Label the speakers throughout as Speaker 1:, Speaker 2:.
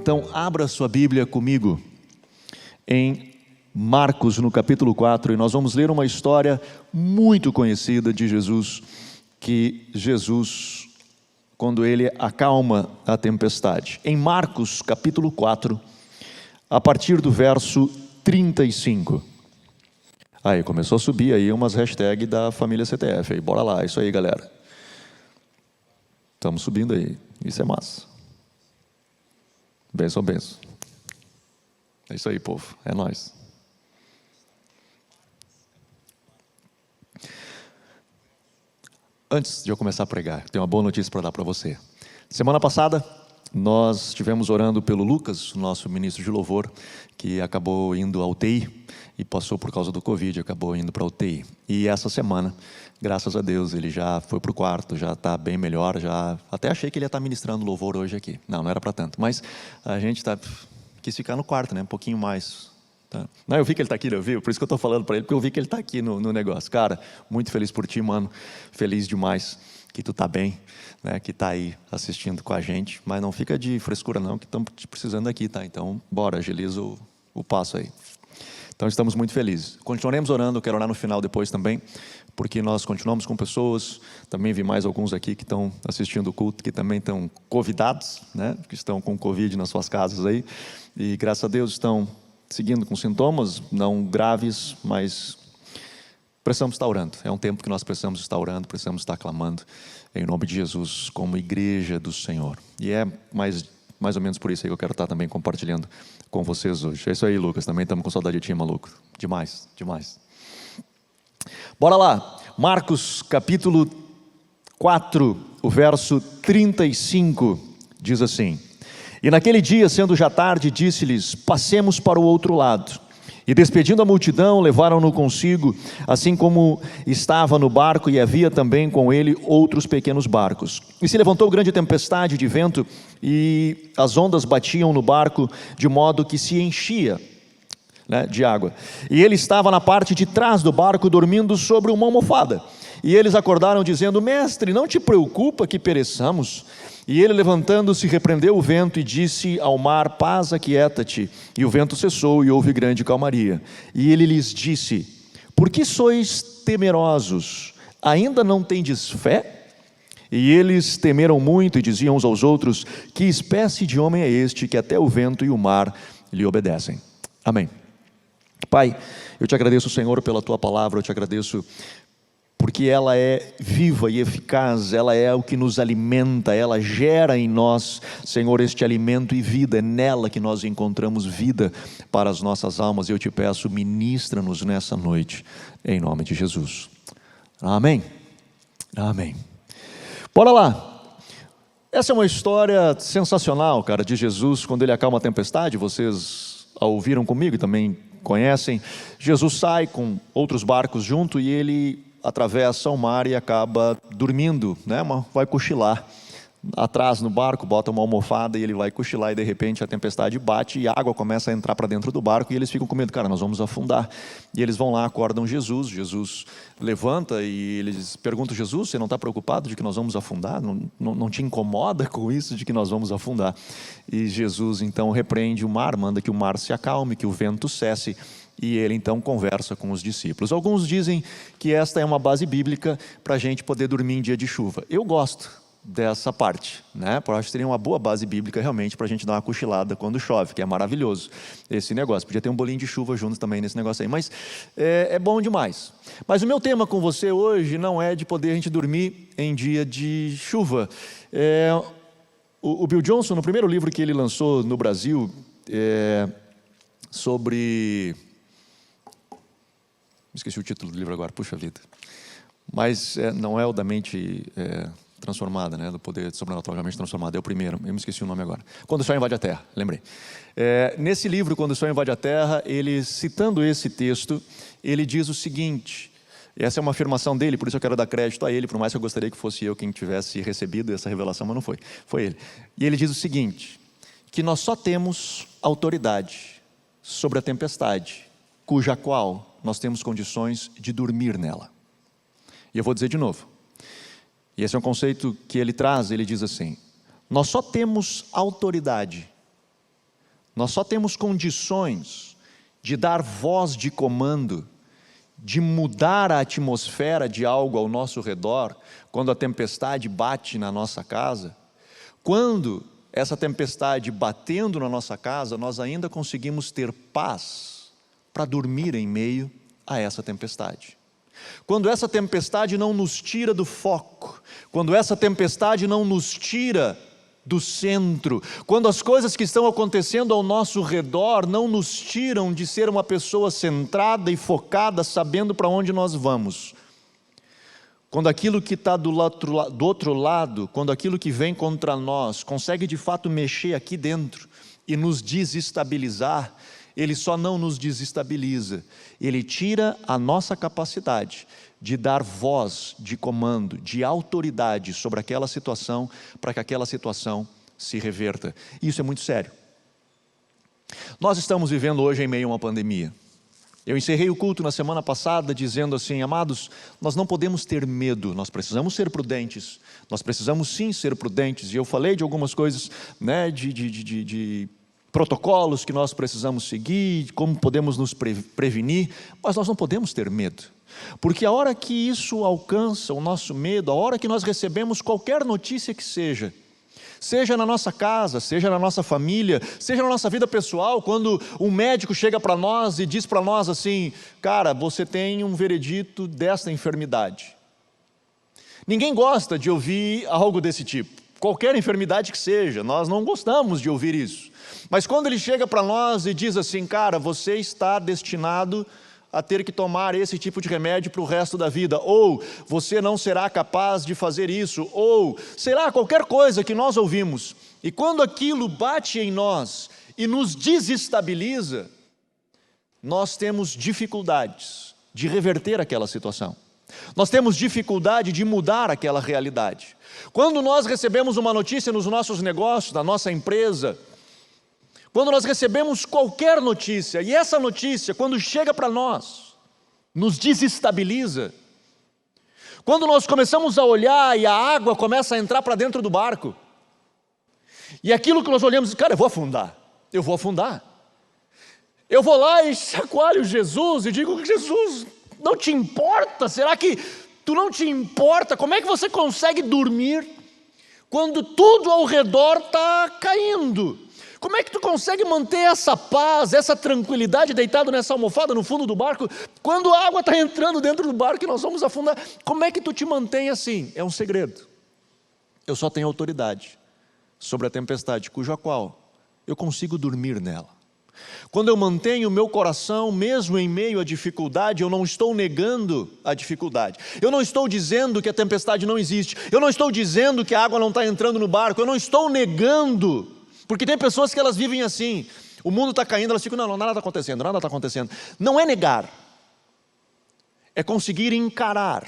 Speaker 1: Então, abra sua Bíblia comigo em Marcos, no capítulo 4, e nós vamos ler uma história muito conhecida de Jesus, que Jesus, quando ele acalma a tempestade. Em Marcos, capítulo 4, a partir do verso 35. Aí, começou a subir aí umas hashtags da família CTF, aí, bora lá, isso aí, galera. Estamos subindo aí, isso é massa. Benção, benção. É isso aí, povo, é nóis. Antes de eu começar a pregar, tenho uma boa notícia para dar para você. Semana passada, nós estivemos orando pelo Lucas, nosso ministro de louvor, que acabou indo à UTI e passou por causa do Covid, acabou indo para a UTI. E essa semana, graças a Deus, ele já foi para o quarto, já está bem melhor, já até achei que ele ia estar ministrando louvor hoje aqui. Não era para tanto, mas a gente quis ficar no quarto, né? Um pouquinho mais. Tá? Não, eu vi que ele está aqui, eu vi, por isso que eu estou falando para ele, porque eu vi que ele está aqui no negócio. Cara, muito feliz por ti, mano, feliz demais que tu está bem, né? Que está aí assistindo com a gente, mas não fica de frescura não, que estamos te precisando aqui, tá? Então, bora, agiliza o passo aí. Então, estamos muito felizes. Continuaremos orando, eu quero orar no final depois também, porque nós continuamos com pessoas, também vi mais alguns aqui que estão assistindo o culto, que também estão covidados, né? Que estão com Covid nas suas casas aí, e graças a Deus estão seguindo com sintomas, não graves, mas precisamos estar orando. É um tempo que nós precisamos estar orando, precisamos estar clamando em nome de Jesus, como igreja do Senhor. E é mais ou menos por isso aí que eu quero estar também compartilhando com vocês hoje. É isso aí, Lucas, também estamos com saudade de ti, maluco. Demais, demais. Bora lá, Marcos capítulo 4, o verso 35, diz assim: E naquele dia, sendo já tarde, disse-lhes: Passemos para o outro lado. E despedindo a multidão, levaram-no consigo, assim como estava no barco, e havia também com ele outros pequenos barcos. E se levantou grande tempestade de vento, e as ondas batiam no barco, de modo que se enchia, né, de água. E ele estava na parte de trás do barco, dormindo sobre uma almofada. E eles acordaram, dizendo: Mestre, não te preocupa que pereçamos? E ele, levantando-se, repreendeu o vento e disse ao mar: Paz, aquieta-te. E o vento cessou e houve grande calmaria. E ele lhes disse: Por que sois temerosos? Ainda não tendes fé? E eles temeram muito e diziam uns aos outros: Que espécie de homem é este que até o vento e o mar lhe obedecem? Amém. Pai, eu te agradeço, Senhor, pela tua palavra, eu te agradeço porque ela é viva e eficaz, ela é o que nos alimenta, ela gera em nós, Senhor, este alimento e vida, é nela que nós encontramos vida para as nossas almas. Eu te peço, ministra-nos nessa noite, em nome de Jesus. Amém? Amém. Bora lá. Essa é uma história sensacional, cara, de Jesus, quando ele acalma a tempestade. Vocês a ouviram comigo e também conhecem. Jesus sai com outros barcos junto e ele atravessa o mar e acaba dormindo, né? Vai cochilar atrás no barco, bota uma almofada e ele vai cochilar, e de repente a tempestade bate e a água começa a entrar para dentro do barco e eles ficam com medo. Cara, nós vamos afundar. E eles vão lá, acordam Jesus. Jesus levanta e eles perguntam: Jesus, você não está preocupado de que nós vamos afundar? Não te incomoda com isso de que nós vamos afundar? E Jesus então repreende o mar, manda que o mar se acalme, que o vento cesse. E ele então conversa com os discípulos. Alguns dizem que esta é uma base bíblica para a gente poder dormir em dia de chuva. Eu gosto dessa parte, né? Eu acho que seria uma boa base bíblica realmente para a gente dar uma cochilada quando chove, que é maravilhoso esse negócio. Podia ter um bolinho de chuva juntos também nesse negócio aí, mas é bom demais. Mas o meu tema com você hoje não é de poder a gente dormir em dia de chuva. O Bill Johnson, no primeiro livro que ele lançou no Brasil, sobre... Esqueci o título do livro agora, puxa vida. Mas não é o da mente transformada, né? Do poder sobrenaturalmente transformado, é o primeiro, eu me esqueci o nome agora. Quando o Sol Invade a Terra, lembrei. Nesse livro, Quando o Sol Invade a Terra, ele, citando esse texto, ele diz o seguinte, essa é uma afirmação dele, por isso eu quero dar crédito a ele, por mais que eu gostaria que fosse eu quem tivesse recebido essa revelação, mas não foi, foi ele. E ele diz o seguinte, que nós só temos autoridade sobre a tempestade, cuja qual nós temos condições de dormir nela. E eu vou dizer de novo. E esse é um conceito que ele traz, ele diz assim: nós só temos autoridade Nós só temos condições de dar voz de comando, de mudar a atmosfera de algo ao nosso redor, quando a tempestade bate na nossa casa. Quando essa tempestade batendo na nossa casa, nós ainda conseguimos ter paz para dormir em meio a essa tempestade. Quando essa tempestade não nos tira do foco, quando essa tempestade não nos tira do centro, quando as coisas que estão acontecendo ao nosso redor não nos tiram de ser uma pessoa centrada e focada, sabendo para onde nós vamos. Quando aquilo que está do outro lado, quando aquilo que vem contra nós, consegue de fato mexer aqui dentro e nos desestabilizar, ele só não nos desestabiliza, ele tira a nossa capacidade de dar voz, de comando, de autoridade sobre aquela situação, para que aquela situação se reverta. Isso é muito sério. Nós estamos vivendo hoje em meio a uma pandemia. Eu encerrei o culto na semana passada dizendo assim: amados, nós não podemos ter medo, nós precisamos ser prudentes, nós precisamos sim ser prudentes, e eu falei de algumas coisas, né, de protocolos que nós precisamos seguir, como podemos nos prevenir, mas nós não podemos ter medo, porque a hora que isso alcança o nosso medo, a hora que nós recebemos qualquer notícia que seja na nossa casa, seja na nossa família, seja na nossa vida pessoal, quando um médico chega para nós e diz para nós assim: cara, você tem um veredito desta enfermidade. Ninguém gosta de ouvir algo desse tipo, qualquer enfermidade que seja, nós não gostamos de ouvir isso. Mas quando ele chega para nós e diz assim: cara, você está destinado a ter que tomar esse tipo de remédio para o resto da vida, ou você não será capaz de fazer isso, ou sei lá, qualquer coisa que nós ouvimos, e quando aquilo bate em nós e nos desestabiliza, nós temos dificuldades de reverter aquela situação, nós temos dificuldade de mudar aquela realidade. Quando nós recebemos uma notícia nos nossos negócios, na nossa empresa, quando nós recebemos qualquer notícia, e essa notícia, quando chega para nós, nos desestabiliza, quando nós começamos a olhar e a água começa a entrar para dentro do barco, e aquilo que nós olhamos, cara, eu vou afundar, eu vou lá e chacoalho Jesus e digo: Jesus, não te importa? Será que tu não te importa? Como é que você consegue dormir quando tudo ao redor está caindo? Como é que tu consegue manter essa paz, essa tranquilidade deitado nessa almofada no fundo do barco, quando a água está entrando dentro do barco e nós vamos afundar? Como é que tu te mantém assim? É um segredo. Eu só tenho autoridade sobre a tempestade, cuja qual eu consigo dormir nela. Quando eu mantenho o meu coração, mesmo em meio à dificuldade, eu não estou negando a dificuldade. Eu não estou dizendo que a tempestade não existe. Eu não estou dizendo que a água não está entrando no barco. Eu não estou negando. Porque tem pessoas que elas vivem assim: o mundo está caindo, elas ficam: não, nada está acontecendo. Não é negar, é conseguir encarar,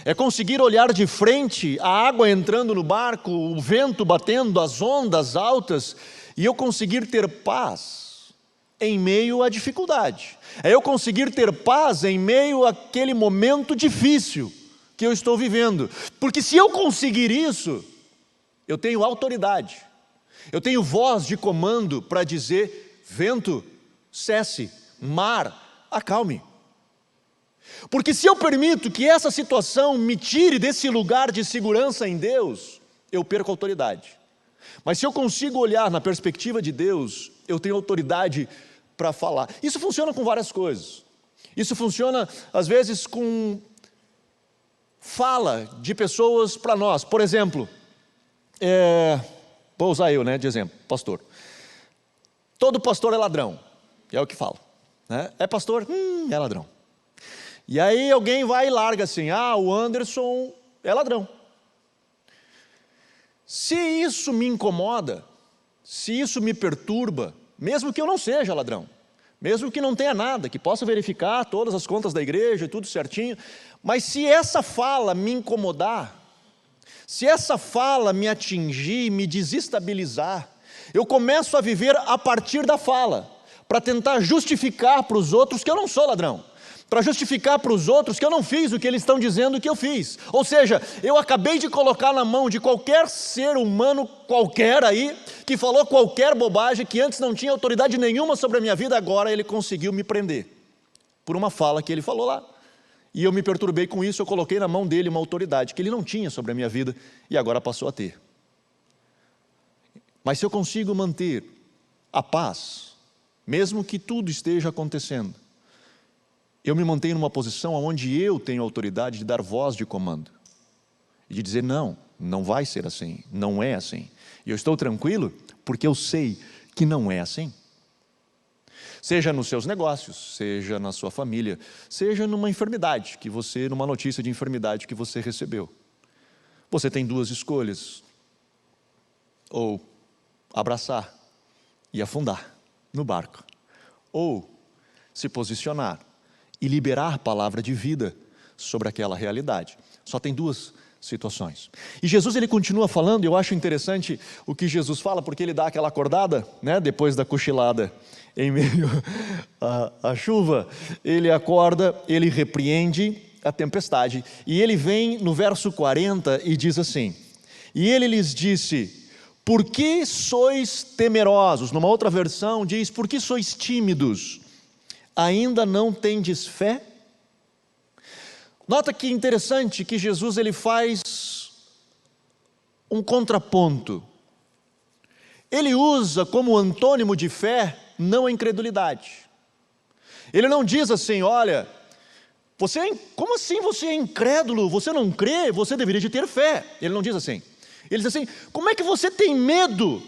Speaker 1: é conseguir olhar de frente, a água entrando no barco, o vento batendo, as ondas altas, e eu conseguir ter paz em meio à dificuldade, é eu conseguir ter paz em meio àquele momento difícil que eu estou vivendo, porque se eu conseguir isso, eu tenho autoridade, eu tenho voz de comando para dizer: vento, cesse, mar, acalme. Porque se eu permito que essa situação me tire desse lugar de segurança em Deus, eu perco a autoridade. Mas se eu consigo olhar na perspectiva de Deus, eu tenho autoridade para falar. Isso funciona com várias coisas. Isso funciona, às vezes, com fala de pessoas para nós. Por exemplo, vou usar eu, de exemplo, pastor. Todo pastor é ladrão, é o que falo, né? É pastor? É ladrão. E aí alguém vai e larga assim: o Anderson é ladrão. Se isso me incomoda, se isso me perturba, mesmo que eu não seja ladrão, mesmo que não tenha nada, que possa verificar todas as contas da igreja e tudo certinho, mas se essa fala me incomodar, se essa fala me atingir, me desestabilizar, eu começo a viver a partir da fala, para tentar justificar para os outros que eu não sou ladrão, para justificar para os outros que eu não fiz o que eles estão dizendo que eu fiz. Ou seja, eu acabei de colocar na mão de qualquer ser humano qualquer aí, que falou qualquer bobagem, que antes não tinha autoridade nenhuma sobre a minha vida, agora ele conseguiu me prender, por uma fala que ele falou lá. E eu me perturbei com isso, eu coloquei na mão dele uma autoridade que ele não tinha sobre a minha vida, e agora passou a ter. Mas se eu consigo manter a paz, mesmo que tudo esteja acontecendo, eu me mantenho numa posição onde eu tenho autoridade de dar voz de comando. E de dizer, não, não vai ser assim, não é assim. E eu estou tranquilo porque eu sei que não é assim. Seja nos seus negócios, seja na sua família, seja numa enfermidade, numa notícia de enfermidade que você recebeu. Você tem duas escolhas. Ou abraçar e afundar no barco. Ou se posicionar e liberar a palavra de vida sobre aquela realidade. Só tem duas situações. E Jesus, ele continua falando, e eu acho interessante o que Jesus fala, porque ele dá aquela acordada, né, depois da cochilada em meio à chuva. Ele acorda, ele repreende a tempestade, e ele vem no verso 40 e diz assim: e ele lhes disse: por que sois temerosos? Numa outra versão diz: por que sois tímidos? Ainda não tendes fé? Nota que interessante que Jesus ele faz um contraponto. Ele usa como antônimo de fé não a incredulidade. Ele não diz assim: olha, como assim você é incrédulo? Você não crê? Você deveria de ter fé. Ele não diz assim. Ele diz assim: como é que você tem medo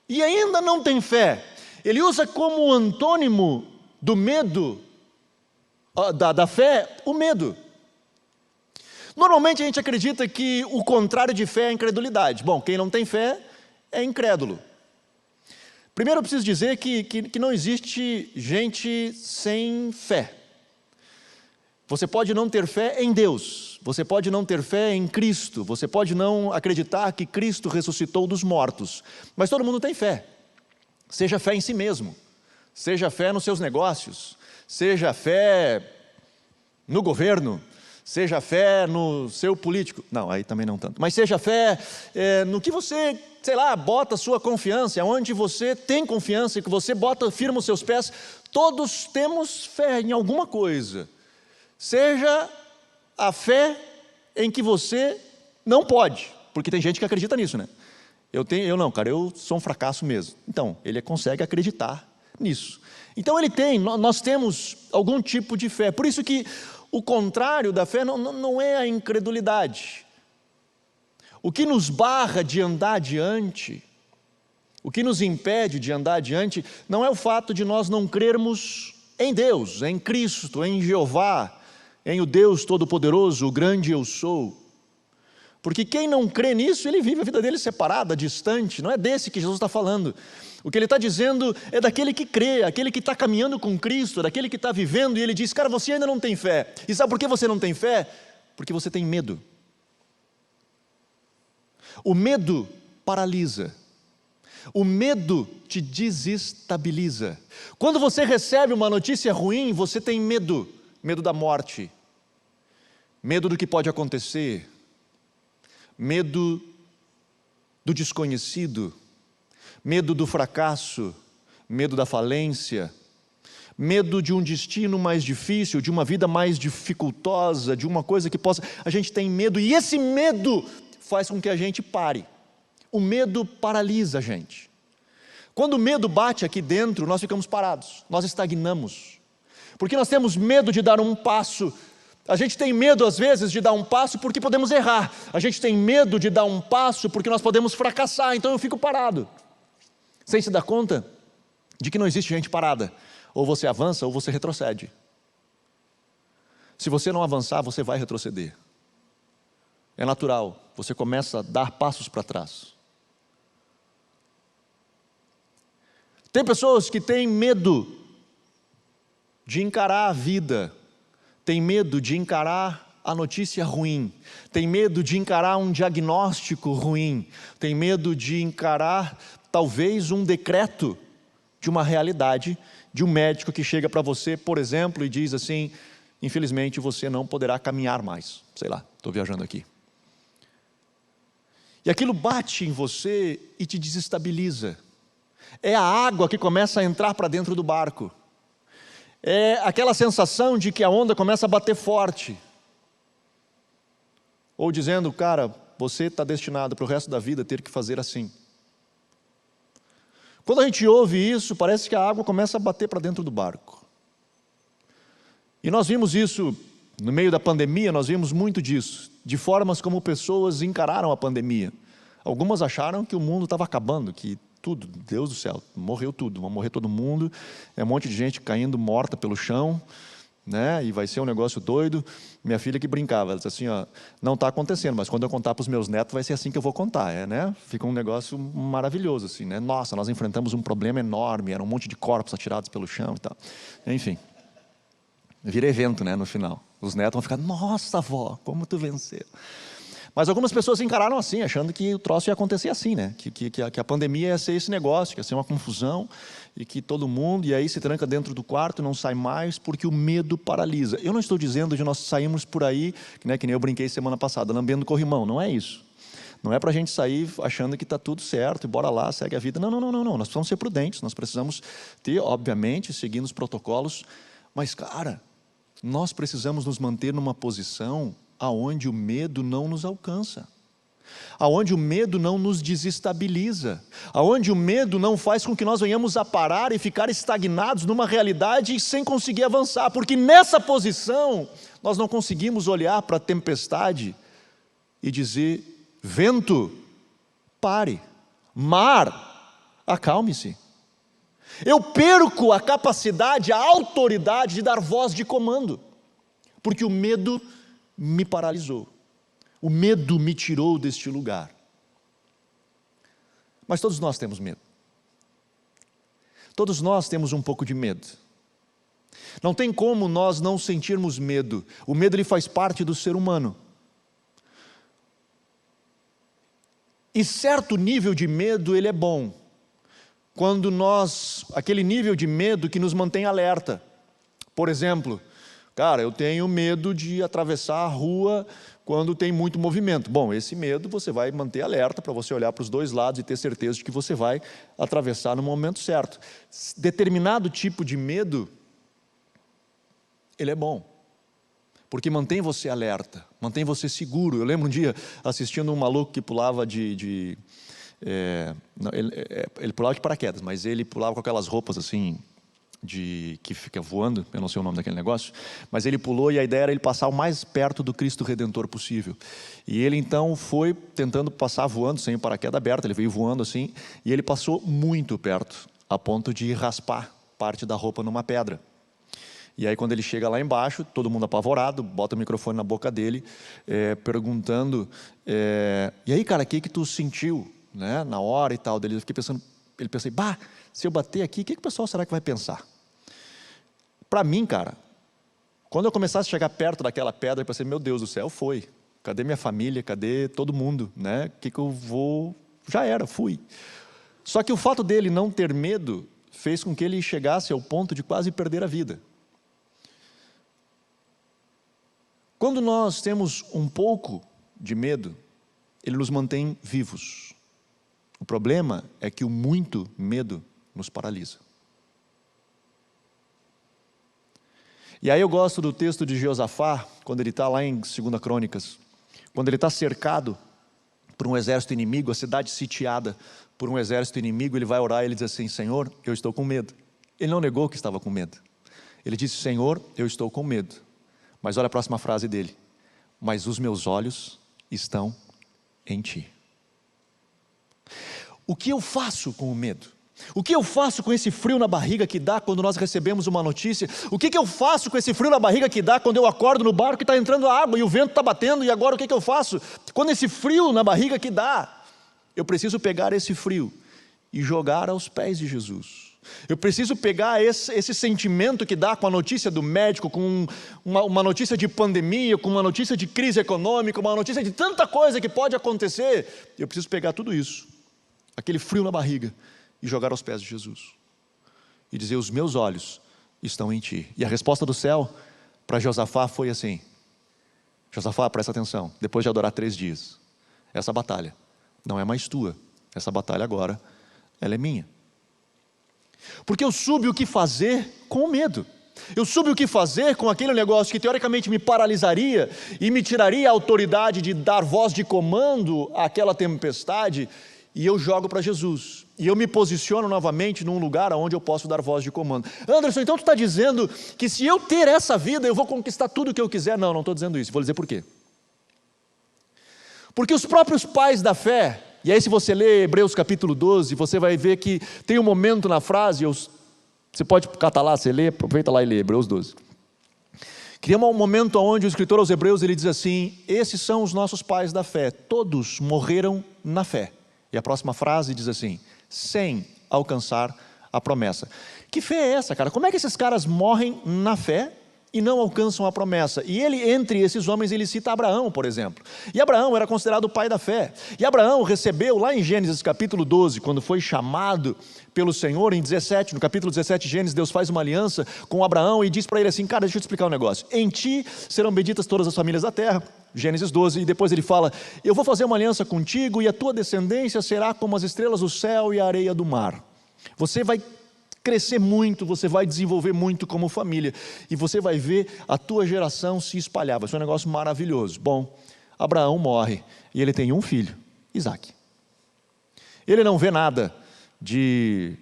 Speaker 1: e ainda não tem fé? Ele usa como antônimo do medo, da fé, o medo. Normalmente a gente acredita que o contrário de fé é a incredulidade. Bom, quem não tem fé é incrédulo. Primeiro eu preciso dizer que não existe gente sem fé. Você pode não ter fé em Deus, você pode não ter fé em Cristo, você pode não acreditar que Cristo ressuscitou dos mortos, mas todo mundo tem fé. Seja fé em si mesmo, seja fé nos seus negócios, seja fé no governo, seja fé no seu político, não, aí também não tanto, mas seja fé no que você, sei lá, bota a sua confiança, onde você tem confiança e que você firma os seus pés. Todos temos fé em alguma coisa. Seja a fé em que você não pode, porque tem gente que acredita nisso, né? Eu não, cara, eu sou um fracasso mesmo. Então, ele consegue acreditar nisso. Então nós temos algum tipo de fé. Por isso que o contrário da fé não é a incredulidade. O que nos barra de andar adiante, o que nos impede de andar adiante, não é o fato de nós não crermos em Deus, em Cristo, em Jeová, em o Deus Todo-Poderoso, o grande eu sou. Porque quem não crê nisso, ele vive a vida dele separada, distante. Não é desse que Jesus está falando. O que ele está dizendo é daquele que crê, aquele que está caminhando com Cristo, daquele que está vivendo, e ele diz: cara, você ainda não tem fé. E sabe por que você não tem fé? Porque você tem medo. O medo paralisa. O medo te desestabiliza. Quando você recebe uma notícia ruim, você tem medo. Medo da morte, medo do que pode acontecer, medo do desconhecido, medo do fracasso, medo da falência, medo de um destino mais difícil, de uma vida mais dificultosa, de uma coisa que possa... A gente tem medo, e esse medo faz com que a gente pare. O medo paralisa a gente. Quando o medo bate aqui dentro, nós ficamos parados, nós estagnamos. Porque nós temos medo de dar um passo. A gente tem medo às vezes de dar um passo porque podemos errar. A gente tem medo de dar um passo porque nós podemos fracassar, então eu fico parado. Sem se dar conta de que não existe gente parada. Ou você avança ou você retrocede. Se você não avançar, você vai retroceder. É natural, você começa a dar passos para trás. Tem pessoas que têm medo de encarar a vida, tem medo de encarar a notícia ruim, tem medo de encarar um diagnóstico ruim, tem medo de encarar talvez um decreto de uma realidade, de um médico que chega para você, por exemplo, e diz assim: infelizmente você não poderá caminhar mais. Sei lá, estou viajando aqui. E aquilo bate em você e te desestabiliza. É a água que começa a entrar para dentro do barco. É aquela sensação de que a onda começa a bater forte. Ou dizendo, cara, você está destinado para o resto da vida ter que fazer assim. Quando a gente ouve isso, parece que a água começa a bater para dentro do barco. E nós vimos isso no meio da pandemia, nós vimos muito disso, de formas como pessoas encararam a pandemia. Algumas acharam que o mundo estava acabando, que tudo, Deus do céu, morreu tudo, vai morrer todo mundo, é um monte de gente caindo morta pelo chão, né? E vai ser um negócio doido. Minha filha que brincava, ela disse assim, ó, não está acontecendo, mas quando eu contar para os meus netos vai ser assim que eu vou contar, né? Fica um negócio maravilhoso, assim, né? Nossa, nós enfrentamos um problema enorme, era um monte de corpos atirados pelo chão e tal. Enfim, vira evento, né, no final. Os netos vão ficar, nossa, avó, como tu venceu. Mas algumas pessoas encararam assim, achando que o troço ia acontecer assim, né? Que a pandemia ia ser esse negócio, que ia ser uma confusão, e que todo mundo, e aí se tranca dentro do quarto e não sai mais, porque o medo paralisa. Eu não estou dizendo de nós sairmos por aí, né, que nem eu brinquei semana passada, lambendo corrimão, não é isso. Não é para a gente sair achando que está tudo certo, e bora lá, segue a vida. Não, nós precisamos ser prudentes, nós precisamos ter, obviamente, seguindo os protocolos, mas, cara, nós precisamos nos manter numa posição aonde o medo não nos alcança, aonde o medo não nos desestabiliza, aonde o medo não faz com que nós venhamos a parar e ficar estagnados numa realidade sem conseguir avançar, porque nessa posição nós não conseguimos olhar para a tempestade e dizer, vento, pare, mar, acalme-se. Eu perco a capacidade, a autoridade de dar voz de comando, porque o medo me paralisou. O medo me tirou deste lugar. Mas todos nós temos medo. Todos nós temos um pouco de medo. Não tem como nós não sentirmos medo. O medo ele faz parte do ser humano. E certo nível de medo ele é bom. Quando aquele nível de medo que nos mantém alerta. Por exemplo, cara, eu tenho medo de atravessar a rua quando tem muito movimento. Bom, esse medo você vai manter alerta para você olhar para os dois lados e ter certeza de que você vai atravessar no momento certo. Determinado tipo de medo, ele é bom, porque mantém você alerta, mantém você seguro. Eu lembro um dia assistindo um maluco que pulava ele pulava de paraquedas, mas ele pulava com aquelas roupas assim, que fica voando, eu não sei o nome daquele negócio, mas ele pulou e a ideia era ele passar o mais perto do Cristo Redentor possível. E ele então foi tentando passar voando, sem o paraquedas aberto, ele veio voando assim, e ele passou muito perto, a ponto de raspar parte da roupa numa pedra. E aí quando ele chega lá embaixo, todo mundo apavorado, bota o microfone na boca dele, perguntando, e aí cara, o que tu sentiu, né, na hora e tal dele? Eu fiquei pensando, ele pensei, se eu bater aqui, o que o pessoal será que vai pensar? Para mim, cara, quando eu começasse a chegar perto daquela pedra, eu pensei, meu Deus do céu, foi. Cadê minha família? Cadê todo mundo? Né? O que eu vou... Já era, fui. Só que o fato dele não ter medo fez com que ele chegasse ao ponto de quase perder a vida. Quando nós temos um pouco de medo, ele nos mantém vivos. O problema é que o muito medo nos paralisa. E aí eu gosto do texto de Jeosafá, quando ele está lá em 2 Crônicas, quando ele está cercado por um exército inimigo, a cidade sitiada por um exército inimigo, ele vai orar e ele diz assim, Senhor, eu estou com medo. Ele não negou que estava com medo. Ele disse, Senhor, eu estou com medo. Mas olha a próxima frase dele, mas os meus olhos estão em ti. O que eu faço com o medo? O que eu faço com esse frio na barriga que dá quando nós recebemos uma notícia? O que eu faço com esse frio na barriga que dá quando eu acordo no barco e está entrando água e o vento está batendo, e agora o que eu faço? Quando esse frio na barriga que dá, eu preciso pegar esse frio e jogar aos pés de Jesus. Eu preciso pegar esse sentimento que dá com a notícia do médico, com uma notícia de pandemia, com uma notícia de crise econômica, uma notícia de tanta coisa que pode acontecer. Eu preciso pegar tudo isso, aquele frio na barriga, e jogar aos pés de Jesus. E dizer, os meus olhos estão em ti. E a resposta do céu para Josafá foi assim, Josafá, presta atenção, depois de adorar 3 dias, essa batalha não é mais tua. Essa batalha agora, ela é minha. Porque eu soube o que fazer com o medo. Eu soube o que fazer com aquele negócio que teoricamente me paralisaria e me tiraria a autoridade de dar voz de comando àquela tempestade, e eu jogo para Jesus. E eu me posiciono novamente num lugar onde eu posso dar voz de comando. Anderson, então tu está dizendo que se eu ter essa vida, eu vou conquistar tudo o que eu quiser? Não, não estou dizendo isso. Vou dizer por quê. Porque os próprios pais da fé, e aí se você ler Hebreus capítulo 12, você vai ver que tem um momento na frase, você pode catar lá, você lê, aproveita lá e lê Hebreus 12. Cria um momento onde o escritor aos Hebreus, ele diz assim: esses são os nossos pais da fé, todos morreram na fé. E a próxima frase diz assim: sem alcançar a promessa. Que fé é essa, cara? Como é que esses caras morrem na fé e não alcançam a promessa? E ele, entre esses homens, ele cita Abraão, por exemplo. E Abraão era considerado o pai da fé. E Abraão recebeu, lá em Gênesis capítulo 12, quando foi chamado pelo Senhor, em 17, no capítulo 17 de Gênesis, Deus faz uma aliança com Abraão e diz para ele assim: cara, deixa eu te explicar um negócio. Em ti serão benditas todas as famílias da terra. Gênesis 12, e depois ele fala: eu vou fazer uma aliança contigo e a tua descendência será como as estrelas do céu e a areia do mar. Você vai crescer muito, você vai desenvolver muito como família, e você vai ver a tua geração se espalhar. Vai ser um negócio maravilhoso. Bom, Abraão morre e ele tem um filho, Isaque. Ele não vê nada de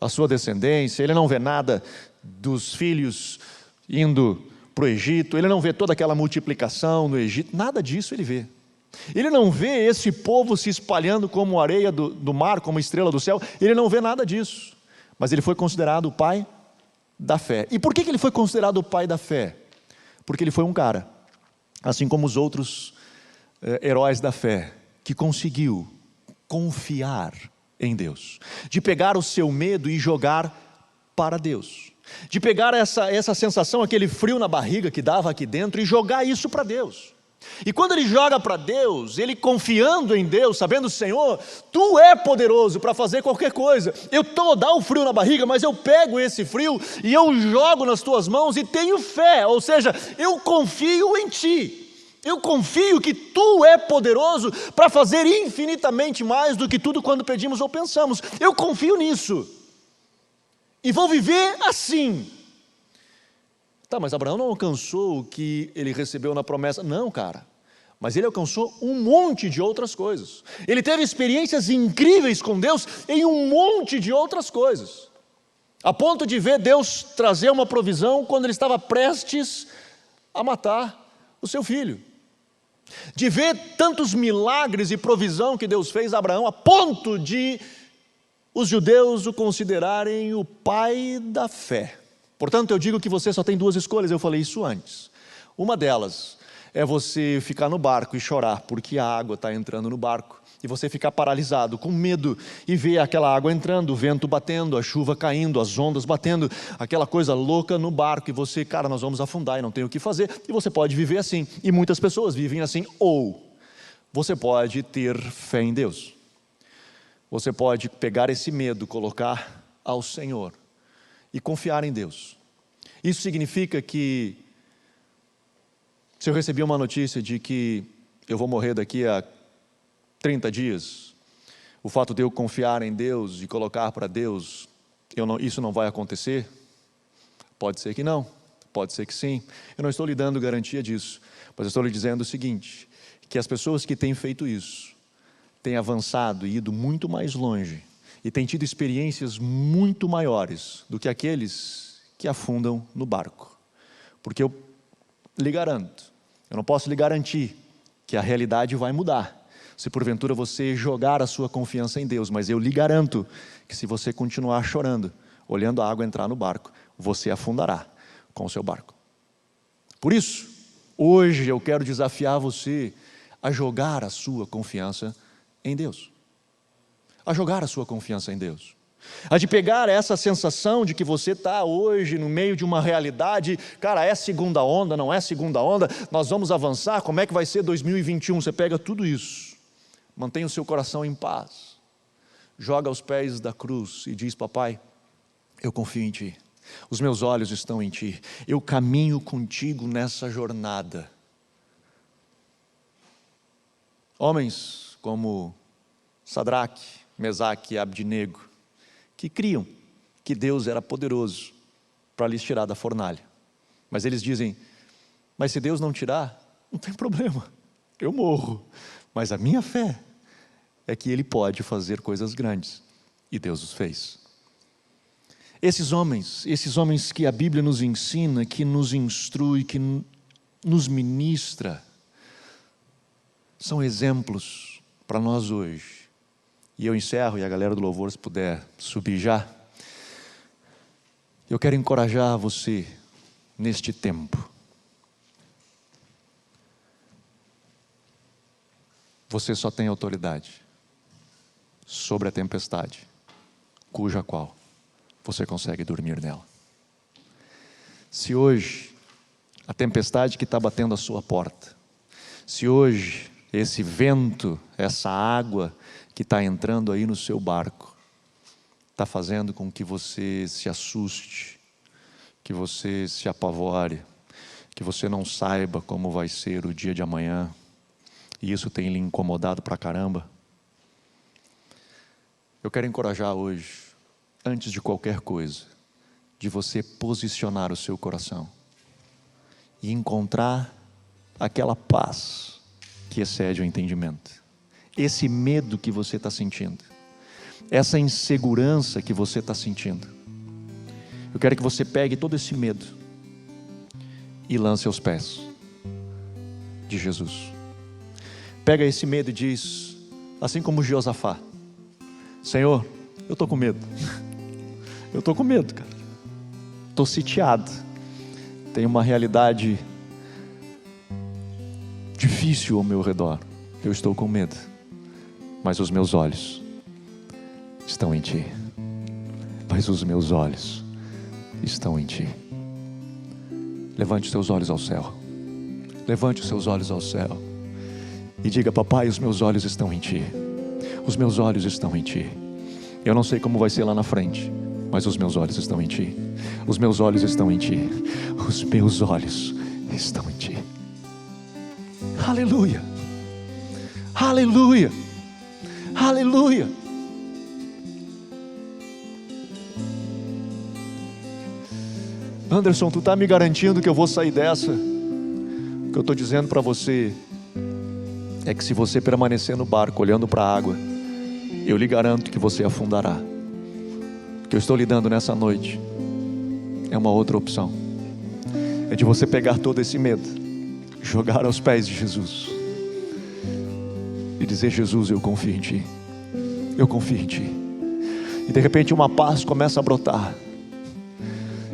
Speaker 1: a sua descendência, ele não vê nada dos filhos indo para o Egito, ele não vê toda aquela multiplicação no Egito, nada disso ele vê. Ele não vê esse povo se espalhando como areia do mar, como estrela do céu, ele não vê nada disso. Mas ele foi considerado o pai da fé. E por que ele foi considerado o pai da fé? Porque ele foi um cara, assim como os outros heróis da fé, que conseguiu confiar em Deus, de pegar o seu medo e jogar para Deus, de pegar essa sensação, aquele frio na barriga que dava aqui dentro e jogar isso para Deus. E quando ele joga para Deus, ele confiando em Deus, sabendo: Senhor, Tu é poderoso para fazer qualquer coisa, eu estou a dar o frio na barriga, mas eu pego esse frio e eu jogo nas Tuas mãos e tenho fé, ou seja, eu confio em Ti. Eu confio que Tu é poderoso para fazer infinitamente mais do que tudo quando pedimos ou pensamos. Eu confio nisso e vou viver assim. Tá, mas Abraão não alcançou o que ele recebeu na promessa. Não, cara, mas ele alcançou um monte de outras coisas. Ele teve experiências incríveis com Deus em um monte de outras coisas, a ponto de ver Deus trazer uma provisão quando ele estava prestes a matar o seu filho, de ver tantos milagres e provisão que Deus fez a Abraão, a ponto de os judeus o considerarem o pai da fé. Portanto, eu digo que você só tem duas escolhas, eu falei isso antes. Uma delas é você ficar no barco e chorar porque a água está entrando no barco, e você ficar paralisado, com medo, e ver aquela água entrando, o vento batendo, a chuva caindo, as ondas batendo, aquela coisa louca no barco, e você, cara, nós vamos afundar e não tem o que fazer, e você pode viver assim, e muitas pessoas vivem assim. Ou você pode ter fé em Deus, você pode pegar esse medo, colocar ao Senhor e confiar em Deus. Isso significa que, se eu recebi uma notícia de que eu vou morrer daqui a 30 dias, o fato de eu confiar em Deus e colocar para Deus, isso não vai acontecer? Pode ser que não, pode ser que sim. Eu não estou lhe dando garantia disso, mas eu estou lhe dizendo o seguinte: que as pessoas que têm feito isso têm avançado e ido muito mais longe, e têm tido experiências muito maiores do que aqueles que afundam no barco. Porque eu lhe garanto, eu não posso lhe garantir que a realidade vai mudar, se porventura você jogar a sua confiança em Deus, mas eu lhe garanto que se você continuar chorando, olhando a água entrar no barco, você afundará com o seu barco. Por isso, hoje eu quero desafiar você a jogar a sua confiança em Deus. A jogar a sua confiança em Deus, a de pegar essa sensação de que você está hoje no meio de uma realidade, cara, é segunda onda, não é segunda onda, nós vamos avançar, como é que vai ser 2021, você pega tudo isso, mantém o seu coração em paz, joga aos pés da cruz e diz: Papai, eu confio em Ti, os meus olhos estão em Ti, eu caminho contigo nessa jornada. Homens como Sadraque, Mesaque e Abdinego, que criam que Deus era poderoso para lhes tirar da fornalha. Mas eles dizem: mas se Deus não tirar, não tem problema, eu morro. Mas a minha fé é que Ele pode fazer coisas grandes. E Deus os fez. Esses homens que a Bíblia nos ensina, que nos instrui, que nos ministra, são exemplos para nós hoje. E eu encerro, e a galera do louvor, se puder subir já. Eu quero encorajar você neste tempo. Você só tem autoridade sobre a tempestade, cuja qual você consegue dormir nela. Se hoje a tempestade que está batendo a sua porta, se hoje esse vento, essa água que está entrando aí no seu barco, está fazendo com que você se assuste, que você se apavore, que você não saiba como vai ser o dia de amanhã, e isso tem lhe incomodado pra caramba, eu quero encorajar hoje, antes de qualquer coisa, de você posicionar o seu coração e encontrar aquela paz que excede o entendimento. Esse medo que você está sentindo, essa insegurança que você está sentindo, eu quero que você pegue todo esse medo e lance aos pés de Jesus. Pega esse medo e diz, assim como Josafá: Senhor, eu estou com medo. Eu estou com medo, cara. Estou sitiado. Tem uma realidade difícil ao meu redor. Eu estou com medo. Mas os meus olhos estão em Ti. Mas os meus olhos estão em Ti. Levante os seus olhos ao céu. Levante os seus olhos ao céu. E diga: Papai, os meus olhos estão em Ti. Os meus olhos estão em Ti. Eu não sei como vai ser lá na frente, mas os meus olhos estão em Ti. Os meus olhos estão em Ti. Os meus olhos estão em Ti. Aleluia. Aleluia. Aleluia. Anderson, tu está me garantindo que eu vou sair dessa? O que eu estou dizendo para você é que se você permanecer no barco olhando para a água, eu lhe garanto que você afundará. O que eu estou lhe dando nessa noite é uma outra opção. É de você pegar todo esse medo, jogar aos pés de Jesus e dizer: Jesus, eu confio em Ti. Eu confio em Ti. E de repente uma paz começa a brotar.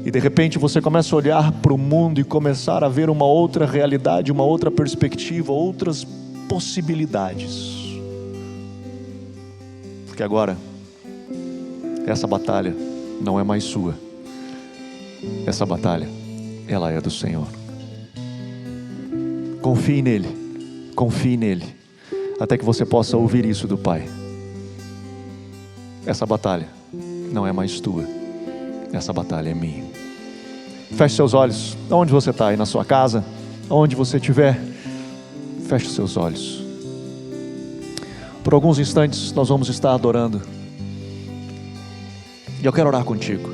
Speaker 1: E de repente você começa a olhar para o mundo e começar a ver uma outra realidade, uma outra perspectiva, outras possibilidades. Porque agora essa batalha não é mais sua. Essa batalha, ela é do Senhor. Confie nele. Confie nele. Até que você possa ouvir isso do Pai. Essa batalha não é mais tua. Essa batalha é minha. Feche seus olhos. Onde você está? Aí na sua casa? Onde você estiver, feche seus olhos. Por alguns instantes nós vamos estar adorando. E eu quero orar contigo.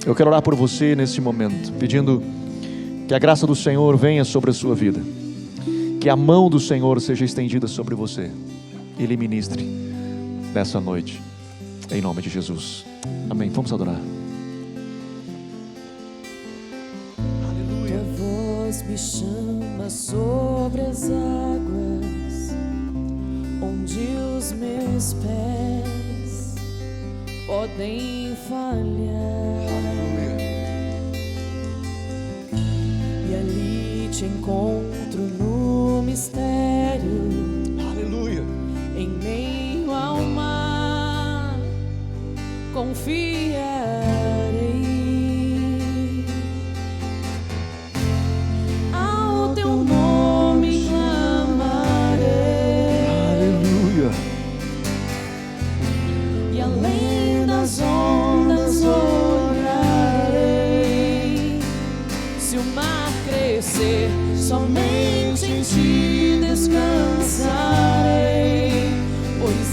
Speaker 1: Eu quero orar por você nesse momento, pedindo que a graça do Senhor venha sobre a sua vida. Que a mão do Senhor seja estendida sobre você e lhe ministre nessa noite, em nome de Jesus. Amém. Vamos adorar.
Speaker 2: Aleluia. Tua voz me chama sobre as águas, onde os meus pés podem falhar.
Speaker 1: Aleluia.
Speaker 2: E ali te encontro no mistério.
Speaker 1: Aleluia.
Speaker 2: Em meio ao mar confiarei. Ao teu nome clamarei.
Speaker 1: Aleluia.
Speaker 2: E além das ondas olharei. Se o mar crescer, somente em ti descansarei. Pois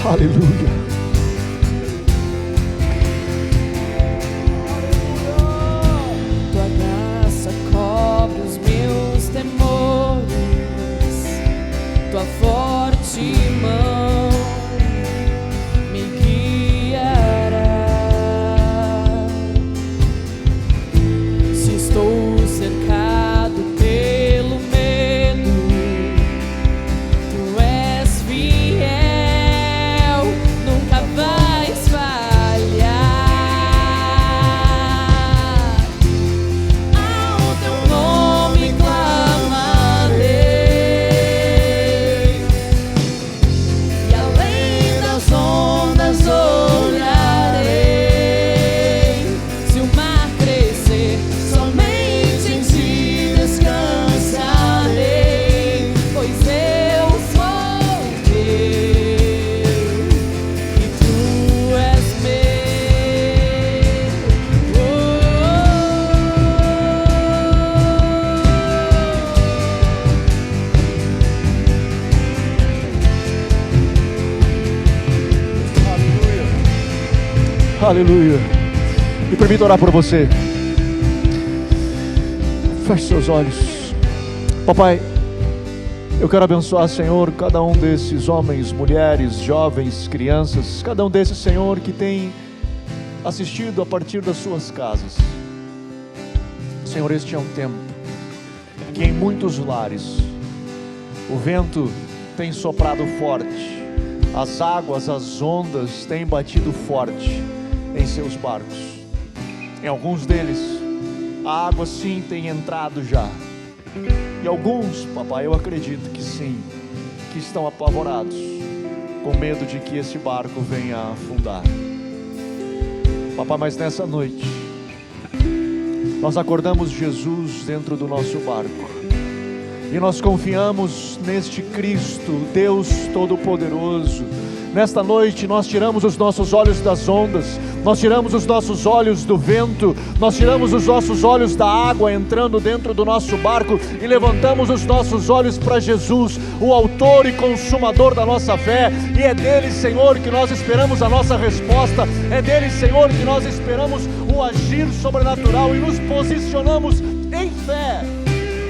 Speaker 1: Aleluia.
Speaker 2: Tua graça cobre os meus temores, tua forte mão me guiará. Se estou cercado pelo medo, tu és fiel, nunca vais falhar. Ao teu nome clamarei, e além das ondas olharei. Se o mar crescer, somente em ti descansarei, pois eu sou teu e tu és meu.
Speaker 1: Aleluia. Me permita orar por você. Feche seus olhos. Papai, eu quero abençoar, Senhor, cada um desses homens, mulheres, jovens, crianças, cada um desses, Senhor, que tem assistido a partir das suas casas. Senhor, este é um tempo que em muitos lares o vento tem soprado forte, as águas, as ondas têm batido forte em seus barcos. Em alguns deles, a água sim tem entrado já. E alguns, papai, eu acredito que sim, que estão apavorados, com medo de que esse barco venha a afundar. Papai, mas nessa noite, nós acordamos Jesus dentro do nosso barco. E nós confiamos neste Cristo, Deus Todo-Poderoso. Nesta noite nós tiramos os nossos olhos das ondas, nós tiramos os nossos olhos do vento, nós tiramos os nossos olhos da água entrando dentro do nosso barco e levantamos os nossos olhos para Jesus, o autor e consumador da nossa fé. E é dele, Senhor, que nós esperamos a nossa resposta, é dele, Senhor, que nós esperamos o agir sobrenatural e nos posicionamos em fé,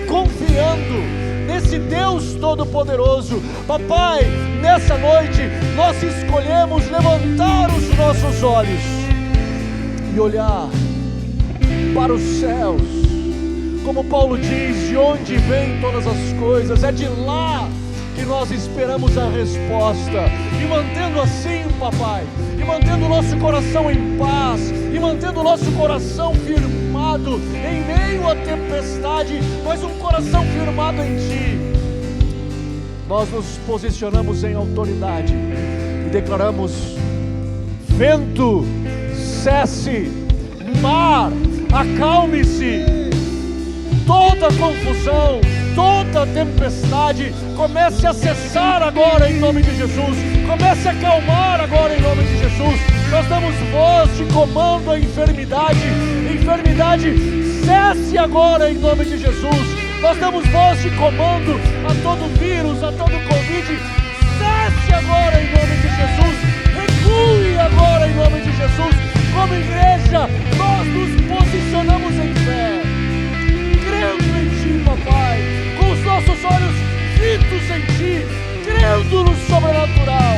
Speaker 1: confiando nesse Deus Todo-Poderoso. Papai, nessa noite nós escolhemos levantar os nossos olhos e olhar para os céus. Como Paulo diz, de onde vêm todas as coisas, é de lá que nós esperamos a resposta. E mantendo assim, papai, e mantendo o nosso coração em paz, e mantendo o nosso coração firmado em meio à tempestade, mas um coração firmado em Ti, nós nos posicionamos em autoridade e declaramos: vento, cesse, mar, acalme-se. Toda confusão, toda tempestade, comece a cessar agora em nome de Jesus. Comece a acalmar agora em nome de Jesus. Nós damos voz de comando à enfermidade. Enfermidade, cesse agora em nome de Jesus. Nós damos voz de comando a todo vírus, a todo Covid. Cesse agora em nome de Jesus. Recue agora em nome de Jesus. Como igreja, nós nos posicionamos em fé, crendo em Ti, papai, com os nossos olhos fitos em Ti, crendo no sobrenatural.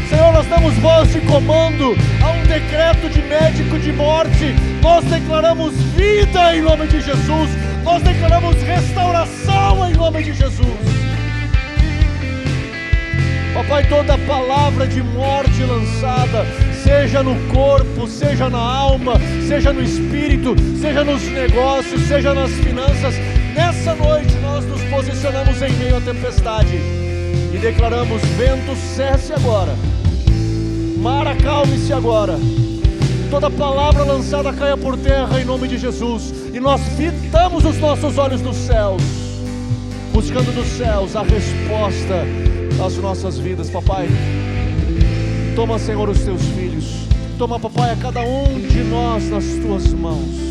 Speaker 1: Senhor, nós damos voz de comando a um decreto de médico de morte. Nós declaramos vida em nome de Jesus. Nós declaramos restauração em nome de Jesus. Papai, toda palavra de morte lançada, seja no corpo, seja na alma, seja no espírito, seja nos negócios, seja nas finanças, nessa noite nós nos posicionamos em meio à tempestade e declaramos: vento, cesse agora, mar, acalme-se agora. Toda palavra lançada caia por terra em nome de Jesus. E nós fitamos os nossos olhos nos céus, buscando nos céus a resposta às nossas vidas. Papai, toma, Senhor, os teus filhos. Toma, papai, a cada um de nós nas tuas mãos.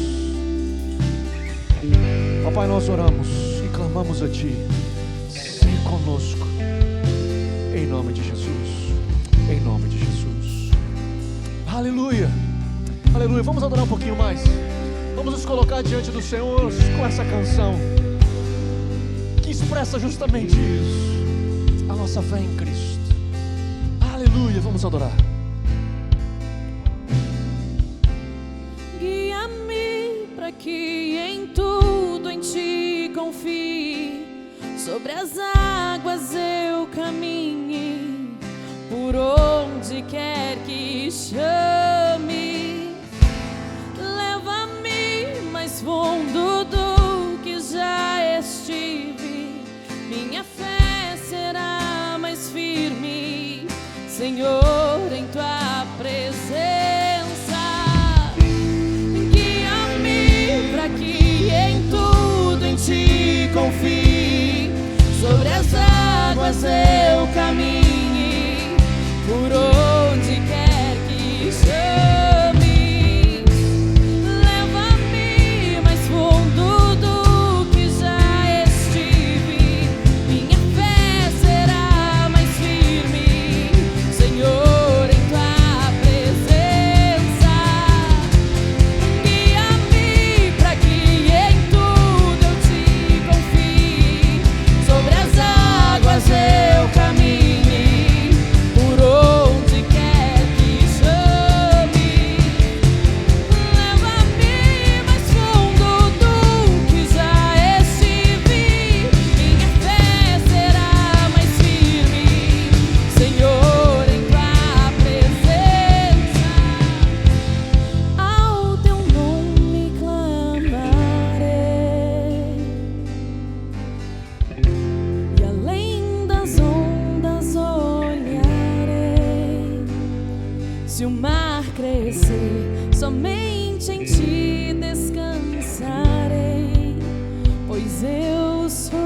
Speaker 1: Papai, nós oramos e clamamos a Ti: se conosco, em nome de Jesus. Aleluia, aleluia. Vamos adorar um pouquinho mais. Vamos nos colocar diante do Senhor com essa canção que expressa justamente isso, a nossa fé em Cristo. Aleluia, vamos adorar.
Speaker 2: Guia-me para que em tudo em Ti confie, sobre as águas eu caminhe, por onde quer que chame. Leva-me mais fundo do que já estive, minha fé será mais firme, Senhor, em Tua presença. Guia-me para que em tudo em Ti confie, sobre as águas eu caminhe, por onde quer que chame. Leva-me mais fundo do que já estive, minha fé será mais firme, Senhor, em Tua presença. Guia-me para que em tudo eu Te confie, sobre as águas eu caminhe, por onde quer que chame. Leva-me mais fundo do que já estive, minha fé será mais firme, Senhor, em Tua presença. Ao Teu nome clamarei, e além das ondas olharei. Se o mar crescer, somente em Ti descansarei, pois eu sou